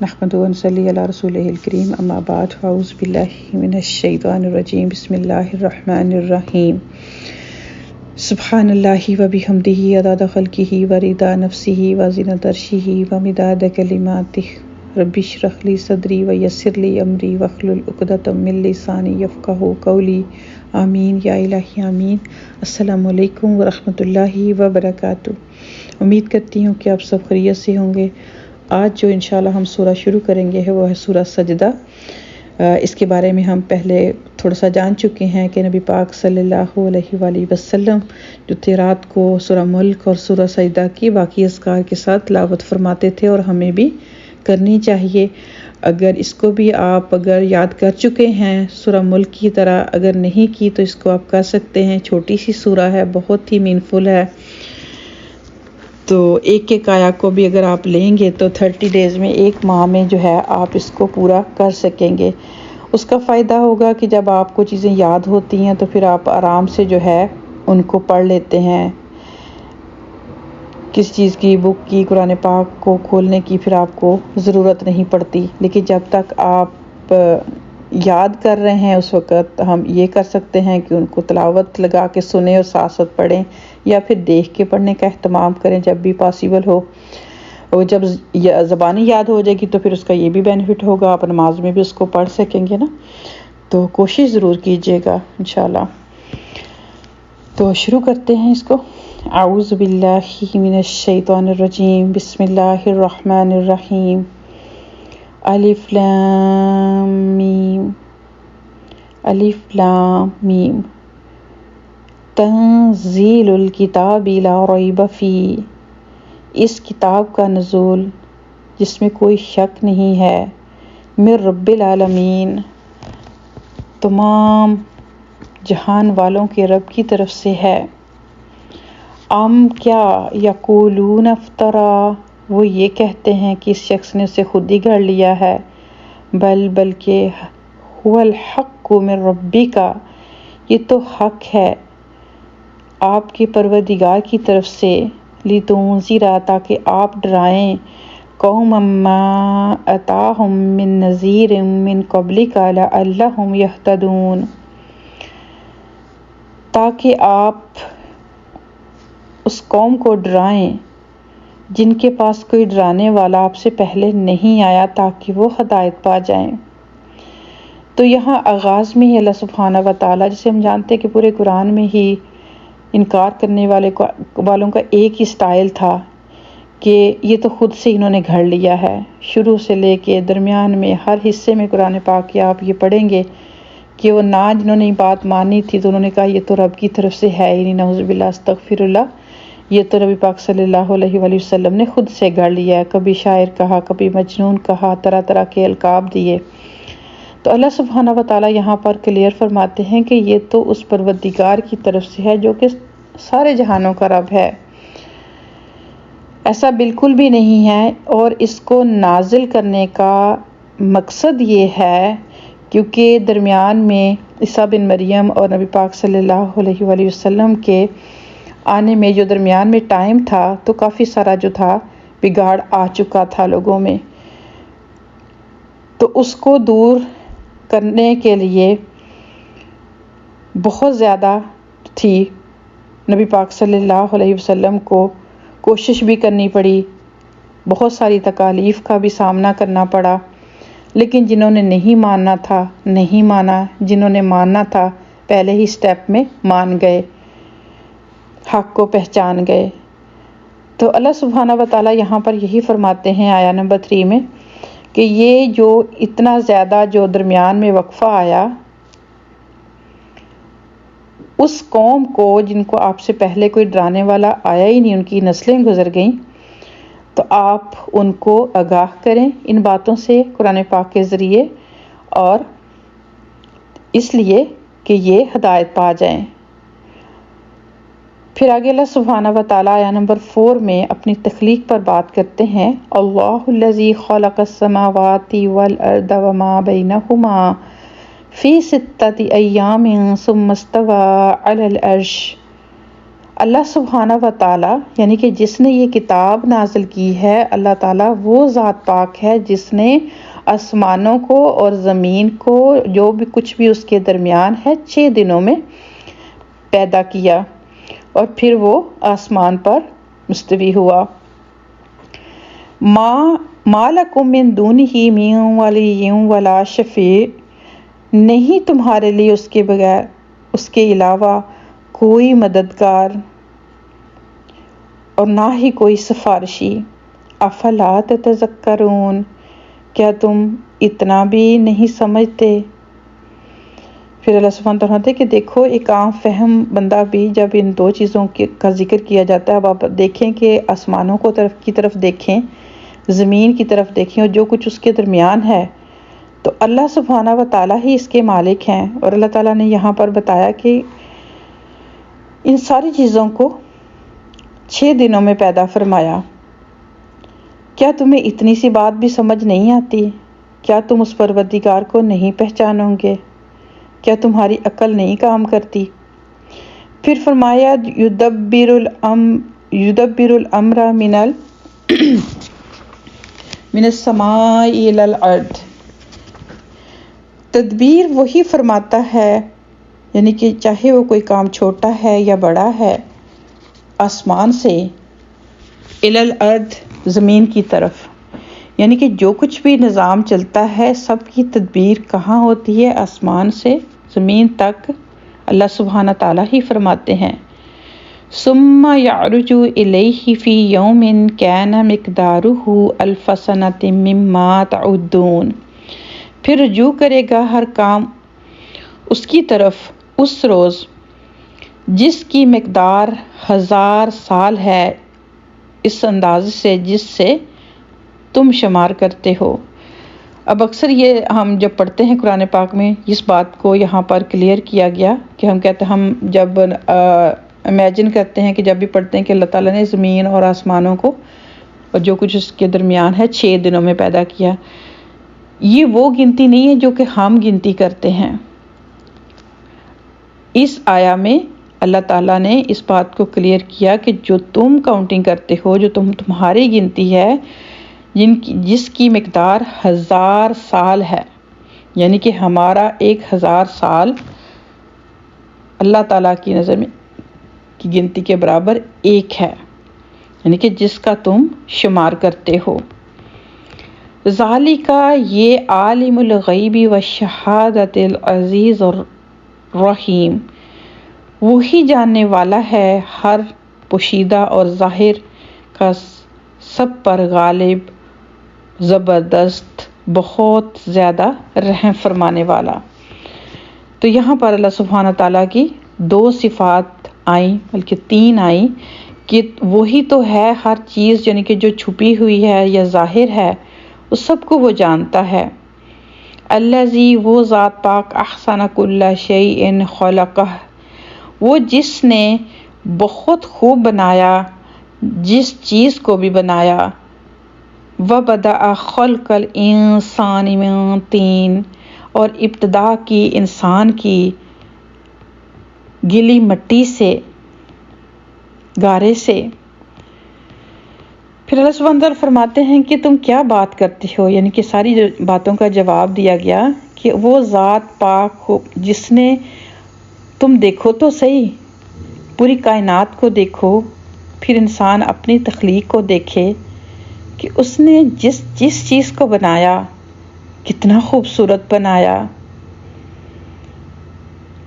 نحمدہ ونصلی علی رسولہ الکریم اما بعد فاعوذ باللہ من الشیطان الرجیم بسم اللہ الرحمن الرحیم سبحان اللہ وبحمدہ عدد خلقہ ورضا نفسہ وزنۃ عرشہ ومداد کلماتہ رب اشرح لی صدری ویسر لی امری واحلل عقدۃ من لسانی یفقہوا قولی آمین یا الہی آمین۔ السلام علیکم ورحمۃ اللہ وبرکاتہ۔ امید کرتی ہوں کہ آپ سب خیریت سے ہوں گے۔ آج جو انشاءاللہ ہم سورہ شروع کریں گے وہ ہے سورہ سجدہ۔ اس کے بارے میں ہم پہلے تھوڑا سا جان چکے ہیں کہ نبی پاک صلی اللہ علیہ وآلہ وسلم جو تھے رات کو سورہ ملک اور سورہ سجدہ کی باقی اذکار کے ساتھ تلاوت فرماتے تھے، اور ہمیں بھی کرنی چاہیے۔ اگر اس کو بھی آپ اگر یاد کر چکے ہیں سورہ ملک کی طرح اگر نہیں کی تو اس کو آپ کر سکتے ہیں۔ چھوٹی سی سورہ ہے، بہت ہی مینفل ہے، تو ایک آیا کو بھی اگر آپ لیں گے تو 30 ڈیز میں، ایک ماہ میں جو ہے آپ اس کو پورا کر سکیں گے۔ اس کا فائدہ ہوگا کہ جب آپ کو چیزیں یاد ہوتی ہیں تو پھر آپ آرام سے جو ہے ان کو پڑھ لیتے ہیں۔ کس چیز کی بک کی، قرآن پاک کو کھولنے کی پھر آپ کو ضرورت نہیں پڑتی، لیکن جب تک آپ یاد کر رہے ہیں اس وقت ہم یہ کر سکتے ہیں کہ ان کو تلاوت لگا کے سنیں اور ساتھ ساتھ پڑھیں، یا پھر دیکھ کے پڑھنے کا اہتمام کریں جب بھی پاسیبل ہو۔ اور جب زبانی یاد ہو جائے گی تو پھر اس کا یہ بھی بینیفٹ ہوگا، آپ نماز میں بھی اس کو پڑھ سکیں گے نا، تو کوشش ضرور کیجیے گا انشاءاللہ۔ تو شروع کرتے ہیں اس کو۔ اعوذ باللہ من الشیطان الرجیم بسم اللہ الرحمن الرحیم۔ الف لام میم، الف لام میم، تنزیل الکتاب لا ریب فیہ، اس کتاب کا نزول جس میں کوئی شک نہیں ہے، من رب العالمین، تمام جہان والوں کے رب کی طرف سے ہے۔ ام کیا، یقولون افطرا، وہ یہ کہتے ہیں کہ اس شخص نے اسے خود ہی گھڑ لیا ہے، بلکہ هو الحق من ربک، یہ تو حق ہے آپ کے پروردگار کی طرف سے، لتنذر، تاکہ آپ ڈرائیں، قوم ما اتاہم من نذیر من قبلک لعلہم یہتدون، تاکہ آپ اس قوم کو ڈرائیں جن کے پاس کوئی ڈرانے والا آپ سے پہلے نہیں آیا، تاکہ وہ ہدایت پا جائیں۔ تو یہاں آغاز میں ہی اللہ سبحانہ و تعالیٰ، جسے ہم جانتے ہیں کہ پورے قرآن میں ہی انکار کرنے والوں کا ایک ہی سٹائل تھا کہ یہ تو خود سے انہوں نے گھڑ لیا ہے۔ شروع سے لے کے درمیان میں ہر حصے میں قرآن پاک کے آپ یہ پڑھیں گے کہ وہ نہ جنہوں نے بات مانی تھی تو انہوں نے کہا یہ تو رب کی طرف سے ہے ہی نہیں، نعوذ باللہ استغفر اللہ، یہ تو نبی پاک صلی اللہ علیہ وآلہ وسلم نے خود سے گھڑ لیا ہے۔ کبھی شاعر کہا، کبھی مجنون کہا، طرح طرح کے القاب دیے۔ تو اللہ سبحانہ و تعالیٰ یہاں پر کلیئر فرماتے ہیں کہ یہ تو اس پروردگار کی طرف سے ہے جو کہ سارے جہانوں کا رب ہے، ایسا بالکل بھی نہیں ہے۔ اور اس کو نازل کرنے کا مقصد یہ ہے کیونکہ درمیان میں عیسیٰ بن مریم اور نبی پاک صلی اللہ علیہ وآلہ وسلم کے آنے میں جو درمیان میں ٹائم تھا تو کافی سارا جو تھا بگاڑ آ چکا تھا لوگوں میں، تو اس کو دور کرنے کے لیے بہت زیادہ تھی نبی پاک صلی اللہ علیہ وسلم کو کوشش بھی کرنی پڑی، بہت ساری تکالیف کا بھی سامنا کرنا پڑا، لیکن جنہوں نے نہیں ماننا تھا نہیں مانا، جنہوں نے ماننا تھا پہلے ہی سٹیپ میں مان گئے، حق کو پہچان گئے۔ تو اللہ سبحانہ و تعالیٰ یہاں پر یہی فرماتے ہیں آیا نمبر 3 میں کہ یہ جو اتنا زیادہ جو درمیان میں وقفہ آیا، اس قوم کو جن کو آپ سے پہلے کوئی ڈرانے والا آیا ہی نہیں، ان کی نسلیں گزر گئیں، تو آپ ان کو آگاہ کریں ان باتوں سے قرآن پاک کے ذریعے، اور اس لیے کہ یہ ہدایت پا جائیں۔ پھر آگے اللہ سبحانہ و تعالیٰ آیا نمبر 4 میں اپنی تخلیق پر بات کرتے ہیں۔ اللہ الذی خلق السماوات والارض وما بینہما فی 6 ایام ثم استوی علی العرش، اللہ سبحانہ و تعالیٰ یعنی کہ جس نے یہ کتاب نازل کی ہے، اللہ تعالیٰ وہ ذات پاک ہے جس نے آسمانوں کو اور زمین کو جو بھی کچھ بھی اس کے درمیان ہے 6 دنوں میں پیدا کیا اور پھر وہ آسمان پر مستوی ہوا۔ ما لکم من دونہ من ولی ولا شفیع، نہیں تمہارے لیے اس کے بغیر، اس کے علاوہ کوئی مددگار اور نہ ہی کوئی سفارشی۔ افلا تتذکرون، کیا تم اتنا بھی نہیں سمجھتے؟ پھر اللہ سبحانہ وتعالیٰ فرماتے کہ دیکھو ایک عام فہم بندہ بھی جب ان 2 چیزوں کا ذکر کیا جاتا ہے، اب آپ دیکھیں کہ آسمانوں کی طرف دیکھیں، زمین کی طرف دیکھیں اور جو کچھ اس کے درمیان ہے، تو اللہ سبحانہ و تعالیٰ ہی اس کے مالک ہیں۔ اور اللہ تعالیٰ نے یہاں پر بتایا کہ ان ساری چیزوں کو 6 دنوں میں پیدا فرمایا۔ کیا تمہیں اتنی سی بات بھی سمجھ نہیں آتی؟ کیا تم اس پروردگار کو نہیں پہچانو گے؟ کیا تمہاری عقل نہیں کام کرتی؟ پھر فرمایا یدبر الامر من السماء الی الارض، تدبیر وہی فرماتا ہے، یعنی کہ چاہے وہ کوئی کام چھوٹا ہے یا بڑا ہے، آسمان سے الی الارض، زمین کی طرف، یعنی کہ جو کچھ بھی نظام چلتا ہے سب کی تدبیر کہاں ہوتی ہے؟ آسمان سے زمین تک اللہ سبحانہ تعالیٰ ہی فرماتے ہیں۔ ثم یعرج الیہ فی یوم کان مقدارہ الف سنۃ مما تعدون، پھر رجوع کرے گا ہر کام اس کی طرف اس روز جس کی مقدار 1000 سال ہے، اس انداز سے جس سے تم شمار کرتے ہو۔ اب اکثر یہ ہم جب پڑھتے ہیں قرآن پاک میں اس بات کو یہاں پر کلیئر کیا گیا کہ ہم کہتے ہیں، ہم جب امیجن کرتے ہیں کہ جب بھی پڑھتے ہیں کہ اللہ تعالیٰ نے زمین اور آسمانوں کو اور جو کچھ اس کے درمیان ہے 6 دنوں میں پیدا کیا، یہ وہ گنتی نہیں ہے جو کہ ہم گنتی کرتے ہیں۔ اس آیا میں اللہ تعالیٰ نے اس بات کو کلیئر کیا کہ جو تم کاؤنٹنگ کرتے ہو، جو تمہاری گنتی ہے، جس کی مقدار 1000 سال ہے، یعنی کہ ہمارا 1000 سال اللہ تعالیٰ کی نظر میں کی گنتی کے برابر ایک ہے، یعنی کہ جس کا تم شمار کرتے ہو۔ ذالک، یہ عالم الغیب والشہادۃ العزیز الرحیم، وہی جاننے والا ہے ہر پوشیدہ اور ظاہر کا، سب پر غالب، زبردست، بہت زیادہ رحم فرمانے والا۔ تو یہاں پر اللہ سبحانہ تعالیٰ کی 2 صفات آئیں، بلکہ 3 آئیں، کہ وہی تو ہے ہر چیز، یعنی کہ جو چھپی ہوئی ہے یا ظاہر ہے اس سب کو وہ جانتا ہے۔ الذی، وہ ذات پاک، احسن کل شیء خلقہ، وہ جس نے بہت خوب بنایا جس چیز کو بھی بنایا۔ وبدأ خلق الانسان من طین، اور ابتدا کی انسان کی گلی مٹی سے، گارے سے۔ پھر اللہ سبحانہ تعالیٰ فرماتے ہیں کہ تم کیا بات کرتے ہو، یعنی کہ ساری باتوں کا جواب دیا گیا کہ وہ ذات پاک ہو جس نے، تم دیکھو تو صحیح، پوری کائنات کو دیکھو، پھر انسان اپنی تخلیق کو دیکھے کہ اس نے جس چیز کو بنایا کتنا خوبصورت بنایا۔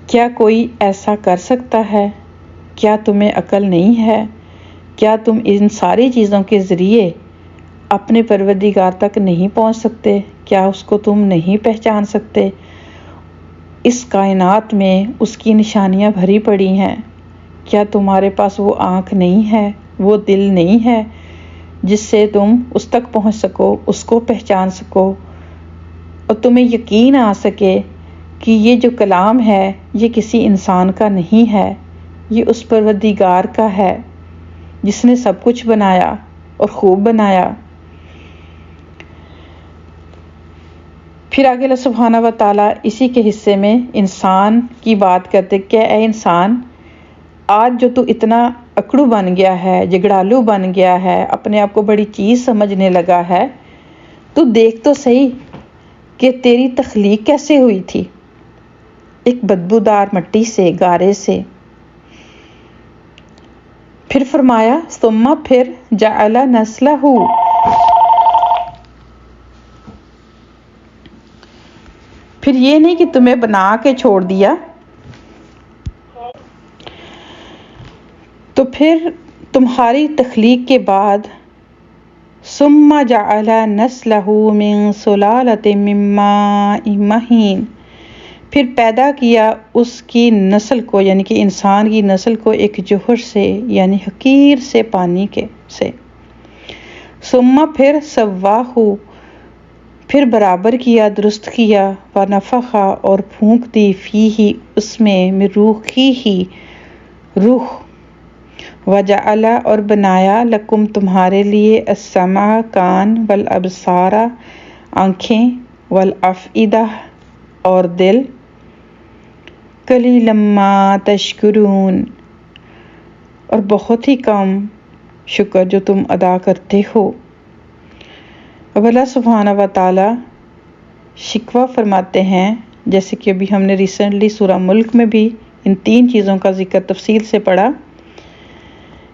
کیا کوئی ایسا کر سکتا ہے؟ کیا تمہیں عقل نہیں ہے؟ کیا تم ان ساری چیزوں کے ذریعے اپنے پروردگار تک نہیں پہنچ سکتے؟ کیا اس کو تم نہیں پہچان سکتے؟ اس کائنات میں اس کی نشانیاں بھری پڑی ہیں، کیا تمہارے پاس وہ آنکھ نہیں ہے، وہ دل نہیں ہے جس سے تم اس تک پہنچ سکو، اس کو پہچان سکو، اور تمہیں یقین آ سکے کہ یہ جو کلام ہے یہ کسی انسان کا نہیں ہے، یہ اس پروردگار کا ہے جس نے سب کچھ بنایا اور خوب بنایا۔ پھر آگے اللہ سبحانہ و تعالیٰ اسی کے حصے میں انسان کی بات کرتے کہ اے انسان، آج جو تو اتنا اکڑو بن گیا ہے، جھگڑالو بن گیا ہے، اپنے آپ کو بڑی چیز سمجھنے لگا ہے، تو دیکھ تو صحیح کہ تیری تخلیق کیسے ہوئی تھی، ایک بدبودار مٹی سے، گارے سے۔ پھر فرمایا ثم پھر جعل نسلہ، پھر یہ نہیں کہ تمہیں بنا کے چھوڑ دیا، تو پھر تمہاری تخلیق کے بعد ثم جعل نسلہ من سلالۃ من ماء مہین، پھر پیدا کیا اس کی نسل کو، یعنی کہ انسان کی نسل کو، ایک جوہر سے، یعنی حقیر سے پانی کے سے۔ ثم پھر سواہ، پھر برابر کیا، درست کیا، ونفخ اور پھونک دی، فیہ اس میں، من روحہ روح، وجعل اور بنایا، لکم تمہارے لیے، السمع کان، والابصار آنکھیں، والافئدہ اور دل، قلیلا ما تشکرون اور بہت ہی کم شکر جو تم ادا کرتے ہو۔ اب اللہ سبحانہ و تعالی شکوہ فرماتے ہیں، جیسے کہ ابھی ہم نے ریسنٹلی سورہ ملک میں بھی ان 3 چیزوں کا ذکر تفصیل سے پڑھا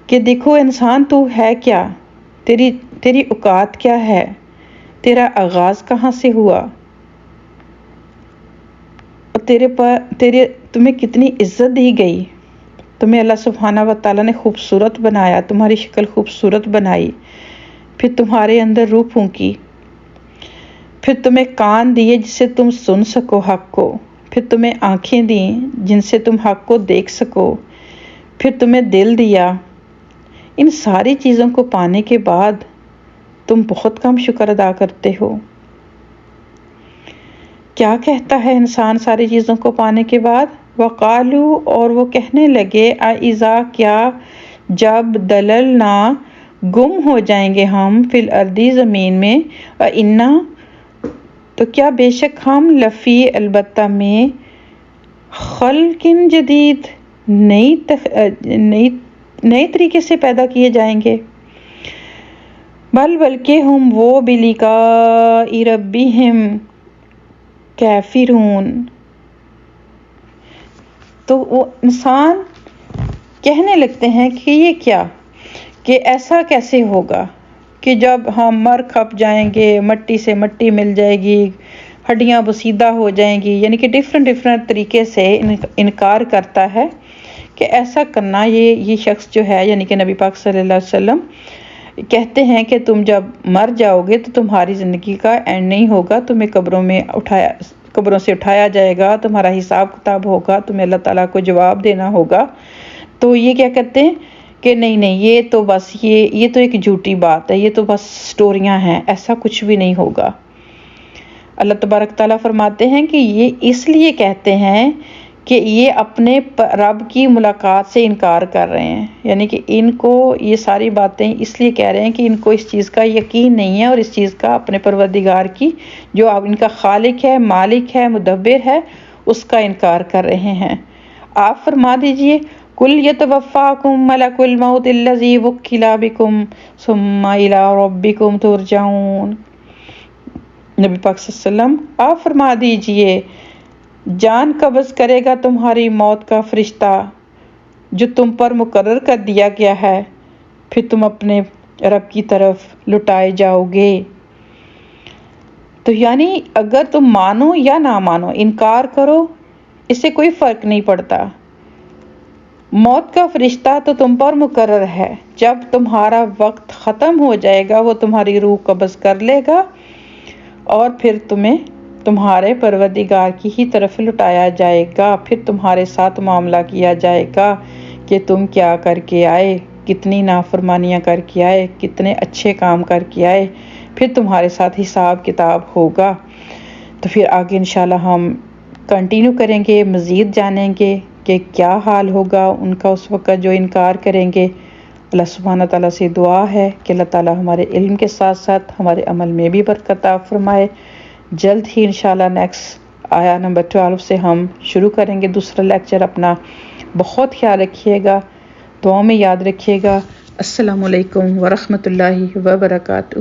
کہ دیکھو انسان تو ہے کیا، تیری اوقات کیا ہے، تیرا آغاز کہاں سے ہوا، اور تمہیں کتنی عزت دی گئی، تمہیں اللہ سبحانہ و تعالیٰ نے خوبصورت بنایا، تمہاری شکل خوبصورت بنائی، پھر تمہارے اندر روح پھونکی، پھر تمہیں کان دیے جس سے تم سن سکو حق کو، پھر تمہیں آنکھیں دیں جن سے تم حق کو دیکھ سکو، پھر تمہیں دل دیا۔ ان ساری چیزوں کو پانے کے بعد تم بہت کم شکر ادا کرتے ہو۔ کیا کہتا ہے انسان ساری چیزوں کو پانے کے بعد؟ وقالو اور وہ کہنے لگے، اذا کیا جب دللنا گم ہو جائیں گے ہم، فی الارض زمین میں، انا تو کیا بے شک ہم، لفی البتہ میں، خلق جدید نئی طریقے سے پیدا کیے جائیں گے، بلکہ ہم وہ بلقاء ربہم کافرون، تو وہ انسان کہنے لگتے ہیں کہ یہ کیا، کہ ایسا کیسے ہوگا کہ جب ہم مر کھپ جائیں گے، مٹی سے مٹی مل جائے گی، ہڈیاں بسیدہ ہو جائیں گی، یعنی کہ ڈفرینٹ طریقے سے انکار کرتا ہے کہ ایسا کرنا، یہ شخص جو ہے یعنی کہ نبی پاک صلی اللہ علیہ وسلم کہتے ہیں کہ تم جب مر جاؤ گے تو تمہاری زندگی کا اینڈ نہیں ہوگا، تمہیں قبروں سے اٹھایا جائے گا، تمہارا حساب کتاب ہوگا، تمہیں اللہ تعالیٰ کو جواب دینا ہوگا۔ تو یہ کیا کہتے ہیں کہ نہیں یہ تو بس یہ تو ایک جھوٹی بات ہے، یہ تو بس سٹوریاں ہیں، ایسا کچھ بھی نہیں ہوگا۔ اللہ تبارک تعالیٰ فرماتے ہیں کہ یہ اس لیے کہتے ہیں کہ یہ اپنے رب کی ملاقات سے انکار کر رہے ہیں، یعنی کہ ان کو یہ ساری باتیں اس لیے کہہ رہے ہیں کہ ان کو اس چیز کا یقین نہیں ہے، اور اس چیز کا اپنے پروردگار کی، جو اب ان کا خالق ہے، مالک ہے، مدبر ہے، اس کا انکار کر رہے ہیں۔ آپ فرما دیجئے، قُلْ يَتَوَفَّاكُم مَلَكُ الْمَوْتِ الَّذِي وُكِّلَ بِكُمْ ثُمَّ إِلَىٰ رَبِّكُمْ تُرْجَعُونَ۔ نبی پاک صلی اللہ علیہ وسلم آپ فرما دیجئے، جان قبض کرے گا تمہاری موت کا فرشتہ جو تم پر مقرر کر دیا گیا ہے، پھر تم اپنے رب کی طرف لٹائے جاؤ گے۔ تو یعنی اگر تم مانو یا نہ مانو، انکار کرو، اس سے کوئی فرق نہیں پڑتا، موت کا فرشتہ تو تم پر مقرر ہے، جب تمہارا وقت ختم ہو جائے گا وہ تمہاری روح قبض کر لے گا، اور پھر تمہیں تمہارے پروردگار کی ہی طرف لٹایا جائے گا، پھر تمہارے ساتھ معاملہ کیا جائے گا کہ تم کیا کر کے آئے، کتنی نافرمانیاں کر کے آئے، کتنے اچھے کام کر کے آئے، پھر تمہارے ساتھ حساب کتاب ہوگا۔ تو پھر آگے انشاءاللہ ہم کنٹینیو کریں گے، مزید جانیں گے کہ کیا حال ہوگا ان کا اس وقت جو انکار کریں گے۔ اللہ سبحانہ تعالیٰ سے دعا ہے کہ اللہ تعالیٰ ہمارے علم کے ساتھ ساتھ ہمارے عمل میں بھی برکت عطا فرمائے۔ جلد ہی انشاءاللہ نیکسٹ آیا نمبر 12 سے ہم شروع کریں گے دوسرا لیکچر۔ اپنا بہت خیال رکھیے گا۔ دعاؤں میں یاد رکھیے گا۔ السلام علیکم ورحمۃ اللہ وبرکاتہ۔